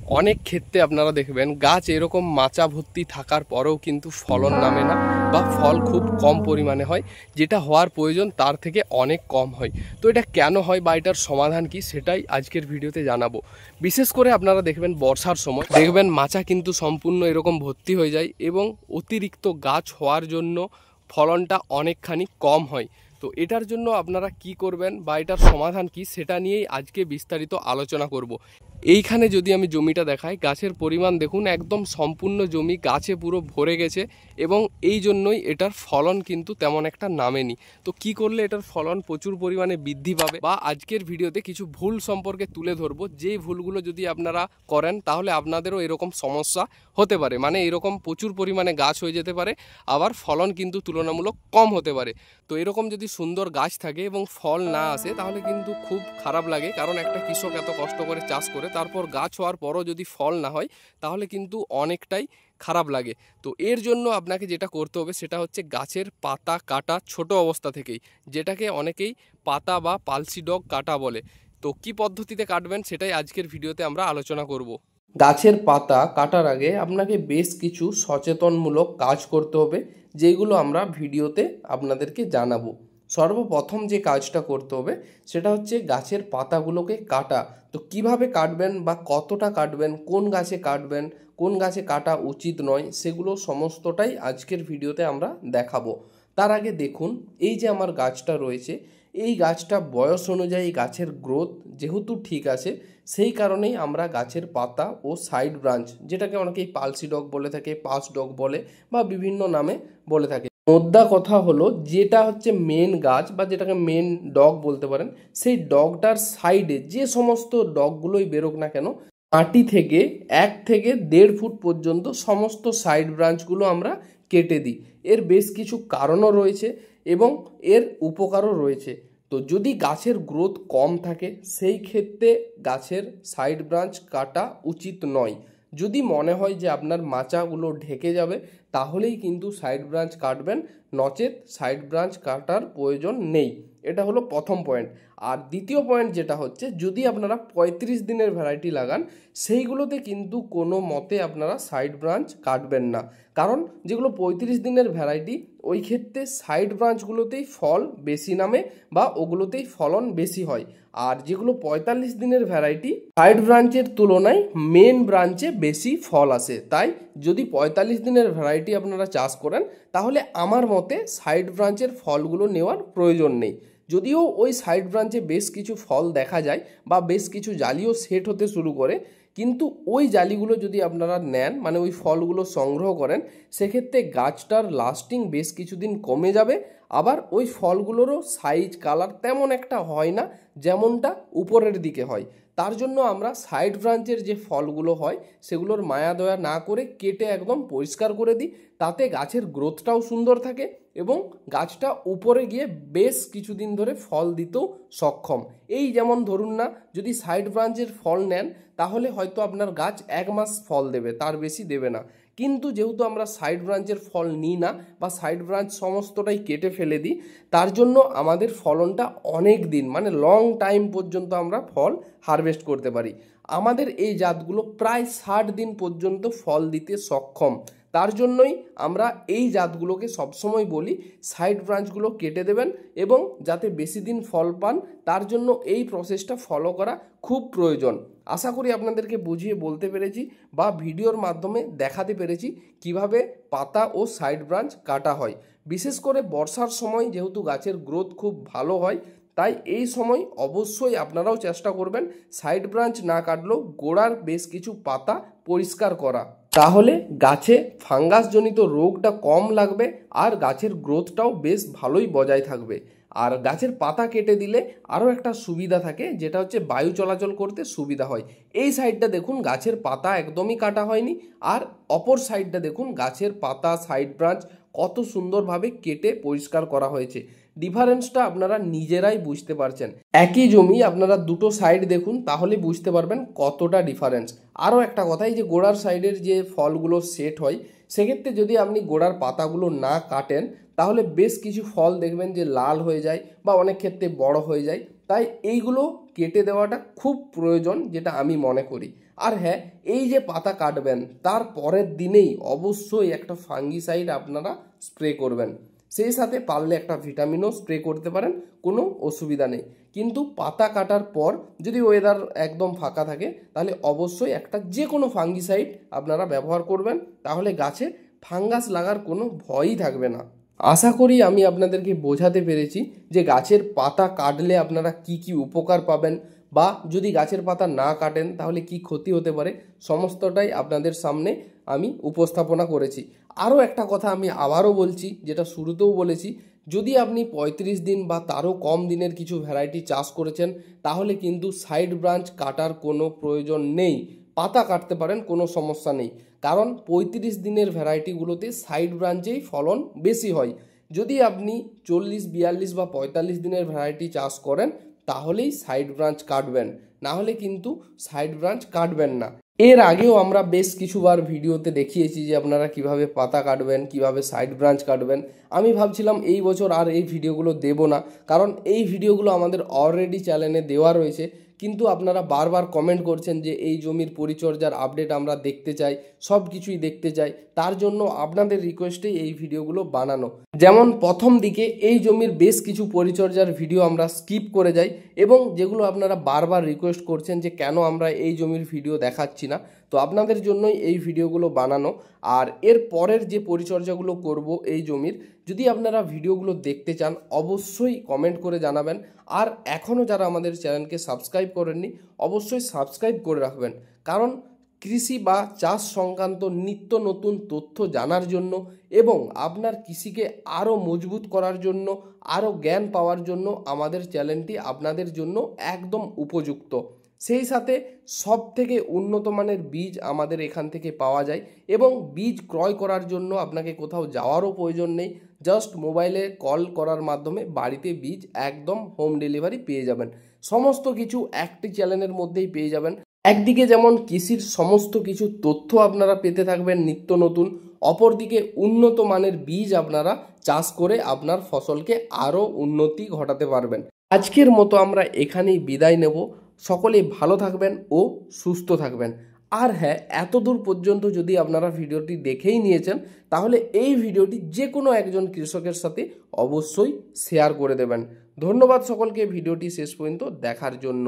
অনেক ক্ষেত্রে আপনারা দেখবেন গাছ এরকম মাচা ভর্তি থাকার পরেও কিন্তু ফলন নামে না বা ফল খুব কম পরিমাণে হয়, যেটা হওয়ার প্রয়োজন তার থেকে অনেক কম হয়। তো এটা কেন হয় বা এটার সমাধান কি সেটাই আজকের ভিডিওতে জানাবো। বিশেষ করে আপনারা দেখবেন বর্ষার সময় দেখবেন মাচা কিন্তু সম্পূর্ণ এরকম ভর্তি হয়ে যায় এবং অতিরিক্ত গাছ হওয়ার জন্য ফলনটা অনেকখানি কম হয়। তো এটার জন্য আপনারা কি করবেন বা এটার সমাধান কি সেটা নিয়েই আজকে বিস্তারিত আলোচনা করব। এইখানে যদি আমি জমিটা দেখাই, গাছের পরিমাণ দেখুন একদম সম্পূর্ণ জমি গাছে পুরো ভরে গেছে এবং এই জন্যই এটার ফলন কিন্তু তেমন একটা নামেনি। তো কি করলে এটার ফলন প্রচুর পরিমাণে বৃদ্ধি পাবে বা আজকের ভিডিওতে কিছু ভুল সম্পর্কে তুলে ধরবো, যেই ভুলগুলো যদি আপনারা করেন তাহলে আপনাদেরও এরকম সমস্যা হতে পারে, মানে এরকম প্রচুর পরিমাণে গাছ হয়ে যেতে পারে, আবার ফলন কিন্তু তুলনামূলক কম হতে পারে। তো এরকম যদি সুন্দর গাছ থাকে এবং ফল না আসে তাহলে কিন্তু খুব খারাপ লাগে, কারণ একটা কৃষক এত কষ্ট করে চাষ করে তারপর গাছ হওয়ার পরও যদি ফল না হয় তাহলে কিন্তু অনেকটাই খারাপ লাগে। তো এর জন্য আপনাকে যেটা করতে হবে সেটা হচ্ছে গাছের পাতা কাটা ছোট অবস্থা থেকেই, যেটাকে অনেকেই পাতা বা পালসি ডগ কাটা বলে। তো কি পদ্ধতিতে কাটবেন সেটাই আজকের ভিডিওতে আমরা আলোচনা করব। গাছের পাতা কাটার আগে আপনাকে বেশ কিছু সচেতনমূলক কাজ করতে হবে, যেগুলো আমরা ভিডিওতে আপনাদেরকে জানাবো। সর্বপ্রথম যে কাজটা করতে হবে সেটা হচ্ছে গাছের পাতাগুলোকে কাটা। তো কিভাবে কাটবেন বা কতটা কাটবেন, কোন গাছে কাটবেন, কোন গাছে কাটা উচিত নয়, সেগুলো সমস্তটাই আজকের ভিডিওতে আমরা দেখাবো। তার আগে দেখুন, এই যে আমার গাছটা রয়েছে, এই গাছটা বয়স অনুযায়ী গাছের গ্রোথ যেহেতু ঠিক আছে, সেই কারণেই আমরা গাছের পাতা ও সাইড ব্রাঞ্চ, যেটাকে অনেকেই পালসি ডগ বলে থাকে, পাস ডগ বলে বা বিভিন্ন নামে বলে থাকে। মোদ্দা কথা হলো, যেটা হচ্ছে মেন গাছ বা যেটাকে মেন ডগ বলতে পারেন, সেই ডগটার সাইডে যে সমস্ত ডগগুলোই বেরোক না কেন, মাটি থেকে 1 থেকে 1.5 ফুট পর্যন্ত সমস্ত সাইড ব্রাঞ্চগুলো আমরা কেটে দিই। এর বেশ কিছু কারণও রয়েছে এবং এর উপকারও রয়েছে। তো যদি গাছের গ্রোথ কম থাকে সেই ক্ষেত্রে গাছের সাইড ব্রাঞ্চ কাটা উচিত নয়। যদি মনে হয় যে আপনার মাচাগুলো ঢেকে যাবে তাহলেই কিন্তু সাইড ব্রাঞ্চ কাটবেন, নচেত সাইড ব্রাঞ্চ কাটার প্রয়োজন নেই। এটা হলো প্রথম পয়েন্ট। আর দ্বিতীয় পয়েন্ট যেটা হচ্ছে, যদি আপনারা 35 দিনের ভ্যারাইটি লাগান সেইগুলোতে কিন্তু কোনো মতে আপনারা সাইড ব্রাঞ্চ কাটবেন না, কারণ যেগুলো 35 দিনের ভ্যারাইটি ওই ক্ষেত্রে সাইড ব্রাঞ্চগুলোতেই ফল বেশি নামে বা ওগুলোতেই ফলন বেশি হয়। আর যেগুলো 45 দিনের ভ্যারাইটি, সাইড ব্রাঞ্চের তুলনায় মেন ব্রাঞ্চে বেশি ফল আসে। তাই যদি 45 দিনের ভ্যারাইটি আপনারা চাষ করেন তাহলে আমার মতে সাইড ব্রাঞ্চের ফলগুলো নেওয়ার প্রয়োজন নেই। যদিও ওই সাইড ব্রাঞ্চে বেশ কিছু ফল দেখা যায় বা বেশ কিছু জালিও সেট হতে শুরু করে, কিন্তু ওই জালিগুলো যদি আপনারা নেন, মানে ওই ফলগুলো সংগ্রহ করেন, সেক্ষেত্রে গাছটার লাস্টিং বেশ কিছুদিন কমে যাবে। আবার ওই ফলগুলোরও সাইজ কালার তেমন একটা হয় না যেমনটা উপরের দিকে হয়। তার জন্য আমরা সাইড ব্রাঞ্চের যে ফলগুলো হয় সেগুলোর মায়া দয়া না করে কেটে একদম পরিষ্কার করে দিই, তাতে গাছের গ্রোথটাও সুন্দর থাকে এবং গাছটা উপরে গিয়ে বেশ কিছুদিন ধরে ফল দিতেও সক্ষম। এই যেমন ধরুন না, যদি সাইড ব্রাঞ্চের ফল নেন তাহলে হয়তো আপনার গাছ 1 মাস ফল দেবে, তার বেশি দেবে না। কিন্তু যেহেতু আমরা সাইড ব্রাঞ্চের ফল নিই না বা সাইড ব্রাঞ্চ সমস্তটাই কেটে ফেলে দিই, তার জন্য আমাদের ফলনটা অনেক দিন, মানে লং টাইম পর্যন্ত আমরা ফল হারভেস্ট করতে পারি। আমাদের এই জাতগুলো প্রায় 60 দিন পর্যন্ত ফল দিতে সক্ষম। তার জন্যই আমরা এই জাতগুলোকে সবসময় বলি সাইড ব্রাঞ্চগুলো কেটে দেবেন এবং যাতে বেশি দিন ফল পান, তার জন্য এই প্রসেসটা ফলো করা খুব প্রয়োজন। আশা করি আপনাদেরকে বুঝিয়ে বলতে পেরেছি বা ভিডিওর মাধ্যমে দেখাতে পেরেছি কিভাবে পাতা ও সাইড ব্রাঞ্চ কাটা হয়। বিশেষ করে বর্ষার সময় যেহেতু গাছের গ্রোথ খুব ভালো হয়, তাই এই সময় অবশ্যই আপনারাও চেষ্টা করবেন সাইড ব্রাঞ্চ না কাটলেও গোড়ার বেশ কিছু পাতা পরিষ্কার করা। তাহলে গাছে ফাঙ্গাসজনিত রোগটা কম লাগবে আর গাছের গ্রোথটাও বেশ ভালোই বজায় থাকবে। আর গাছের পাতা কেটে দিলে আরও একটা সুবিধা থাকে, যেটা হচ্ছে বায়ু চলাচল করতে সুবিধা হয়। এই সাইডটা দেখুন গাছের পাতা একদমই কাটা হয়নি, আর অপর সাইডটা দেখুন গাছের পাতা সাইড ব্রাঞ্চ কত সুন্দরভাবে কেটে পরিষ্কার করা হয়েছে। ডিফারেন্সটা আপনারা নিজেরাই বুঝতে পারছেন। একই জমি আপনারা দুটো সাইড দেখুন তাহলে বুঝতে পারবেন কতটা ডিফারেন্স। আরও একটা কথা, এই যে গোড়ার সাইডের যে ফলগুলো সেট হয়, সেক্ষেত্রে যদি আপনি গোড়ার পাতাগুলো না কাটেন তাহলে বেশ কিছু ফল দেখবেন যে লাল হয়ে যায় বা অনেক ক্ষেত্রে বড় হয়ে যায়। তাই এইগুলো কেটে দেওয়াটা খুব প্রয়োজন, যেটা আমি মনে করি। আর হ্যাঁ, এই যে পাতা কাটবেন তার পরের দিনেই অবশ্যই একটা ফাঙ্গিসাইড আপনারা স্প্রে করবেন, সেই সাথে পারলে একটা ভিটামিনও স্প্রে করতে পারেন, কোনো অসুবিধা নেই। কিন্তু পাতা কাটার পর যদি ওয়েদার একদম ফাঁকা থাকে তাহলে অবশ্যই একটা যে কোনো ফাঙ্গিসাইড আপনারা ব্যবহার করবেন, তাহলে গাছে ফাঙ্গাস লাগার কোনো ভয়ই থাকবে না। আশা করি আমি আপনাদেরকে বোঝাতে পেরেছি যে গাছের পাতা কাটলে আপনারা কি কি উপকার পাবেন, বা যদি গাছের পাতা না কাটেন তাহলে কি ক্ষতি হতে পারে, সমস্তটাই আপনাদের সামনে আমি উপস্থাপনা করেছি। আরও একটা কথা আমি আবারও বলছি, যেটা শুরুতেও বলেছি, যদি আপনি 35 দিন বা তারও কম দিনের কিছু ভ্যারাইটি চাষ করেছেন তাহলে কিন্তু সাইড ব্রাঞ্চ কাটার কোনো প্রয়োজন নেই। পাতা কাটতে পারেন, কোনো সমস্যা নেই, কারণ 35 দিনের ভ্যারাইটিগুলোতে সাইড ব্রাঞ্চেই ফলন বেশি হয়। যদি আপনি 40, 42 বা 45 দিনের ভ্যারাইটি চাষ করেন তাহলেই সাইড ব্রাঞ্চ কাটবেন, না হলে কিন্তু সাইড ব্রাঞ্চ কাটবেন না। এর আগেও আমরা বেশ কিছুবার ভিডিওতে দেখিয়েছি যে আপনারা কিভাবে পাতা কাটবেন, কিভাবে সাইড ব্রাঞ্চ কাটবেন। আমি ভাবছিলাম এই বছর আর এই ভিডিওগুলো দেব না, কারণ এই ভিডিওগুলো আমাদের অলরেডি চ্যানেলে দেওয়া রয়েছে, কিন্তু আপনারা বারবার কমেন্ট করছেন যে এই জমির পরিচর্যার আপডেট আমরা দেখতে চাই, সব কিছুই দেখতে চাই, তার জন্য আপনাদের রিকোয়েস্টেই এই ভিডিওগুলো বানানো। যেমন প্রথম দিকে এই জমির বেশ কিছু পরিচর্যার ভিডিও আমরা স্কিপ করে যাই, এবং যেগুলো আপনারা বারবার রিকোয়েস্ট করছেন যে কেন আমরা এই জমির ভিডিও দেখাচ্ছি না, তো আপনাদের জন্যই এই ভিডিওগুলো বানানো। আর এর পরের যে পরিচর্যাগুলো করব এই জমির, যদি আপনারা ভিডিওগুলো দেখতে চান অবশ্যই কমেন্ট করে জানাবেন। আর এখনও যারা আমাদের চ্যানেলকে সাবস্ক্রাইব করেননি অবশ্যই সাবস্ক্রাইব করে রাখবেন, কারণ কৃষি বা চাষ সংক্রান্ত নিত্য নতুন তথ্য জানার জন্য এবং আপনার কৃষিকে আরও মজবুত করার জন্য, আরও জ্ঞান পাওয়ার জন্য আমাদের চ্যানেলটি আপনাদের জন্য একদম উপযুক্ত। সেই সাথে সব থেকে উন্নত মানের বীজ আমাদের এখান থেকে পাওয়া যায়, এবং বীজ ক্রয় করার জন্য আপনাকে কোথাও যাওয়ারও প্রয়োজন নেই, জাস্ট মোবাইলে কল করার মাধ্যমে বাড়িতে বীজ একদম হোম ডেলিভারি পেয়ে যাবেন। সমস্ত কিছু একটি চ্যানেলের মধ্যেই পেয়ে যাবেন। একদিকে যেমন কৃষির সমস্ত কিছু তথ্য আপনারা পেতে থাকবেন নিত্য নতুন, অপরদিকে উন্নত মানের বীজ আপনারা চাষ করে আপনার ফসলকে আরও উন্নতি ঘটাতে পারবেন। আজকের মতো আমরা এখানেই বিদায় নেব। সকলে ভালো থাকবেন ও সুস্থ থাকবেন। আর হ্যাঁ, এত দূর পর্যন্ত যদি আপনারা ভিডিওটি দেখেই নিয়েছেন তাহলে এই ভিডিওটি যে কোনো একজন কৃষকের সাথে অবশ্যই শেয়ার করে দেবেন। ধন্যবাদ সকলকে ভিডিওটি শেষ পর্যন্ত দেখার জন্য।